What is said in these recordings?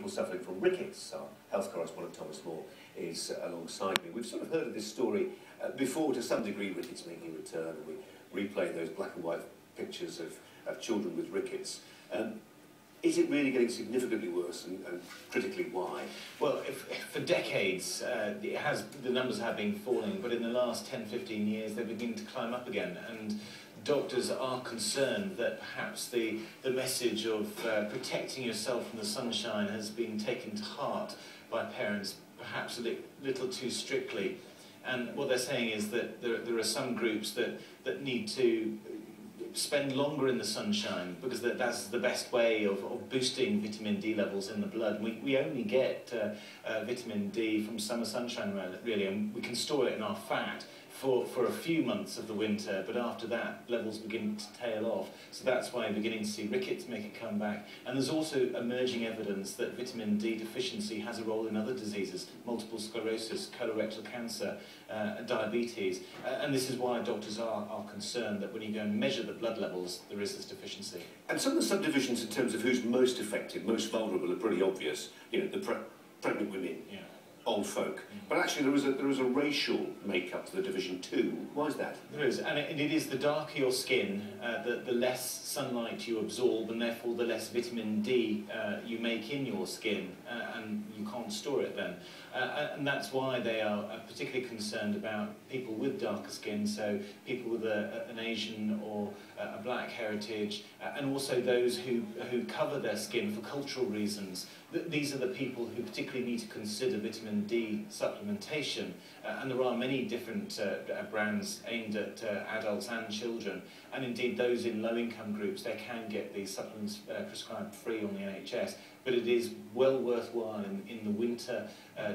people suffering from rickets. Our health correspondent Thomas Moore is alongside me. We've sort of heard of this story before to some degree, rickets making a return, and we replay those black and white pictures of children with rickets. Is it really getting significantly worse, and critically why? Well, for decades the numbers have been falling, but in the last 10-15 years they're beginning to climb up again, and doctors are concerned that perhaps the message of protecting yourself from the sunshine has been taken to heart by parents perhaps a little too strictly. And what they're saying is that there are some groups that need to spend longer in the sunshine, because that's the best way of boosting vitamin D levels in the blood. We only get vitamin D from summer sunshine, really, and we can store it in our fat for a few months of the winter, but after that levels begin to tail off. So that's why we're beginning to see rickets make a comeback. And there's also emerging evidence that vitamin D deficiency has a role in other diseases: multiple sclerosis, colorectal cancer, diabetes. And this is why doctors are concerned that when you go and measure the blood levels, there is this deficiency. And some of the subdivisions in terms of who's most affected, most vulnerable, are pretty obvious. You know, the pregnant women. Yeah. Old folk, but actually there is a racial makeup to the division too. Why is that? There is, and it is the darker your skin, the less sunlight you absorb, and therefore the less vitamin D you make in your skin, and you can't store it then. And that's why they are particularly concerned about people with darker skin, so people with an Asian or a black heritage, and also those who cover their skin for cultural reasons. These are the people who particularly need to consider vitamin D supplementation, and there are many different brands aimed at adults and children, and indeed those in low-income groups, they can get these supplements prescribed free on the NHS, but it is well worthwhile in the winter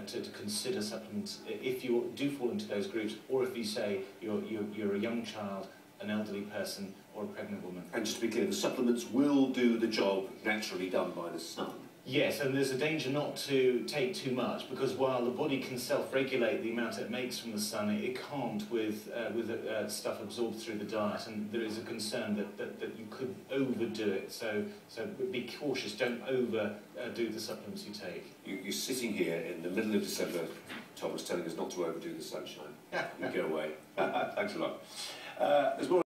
to consider supplements if you do fall into those groups, or if you say you're a young child, an elderly person, or a pregnant woman. And just to be clear, the supplements will do the job naturally done by the sun. Yes, and there's a danger not to take too much, because while the body can self-regulate the amount it makes from the sun, it can't with stuff absorbed through the diet, and there is a concern that you could overdo it. So be cautious, don't overdo the supplements you take. You're sitting here in the middle of December, Thomas, telling us not to overdo the sunshine. Yeah. You go away. Thanks a lot. There's more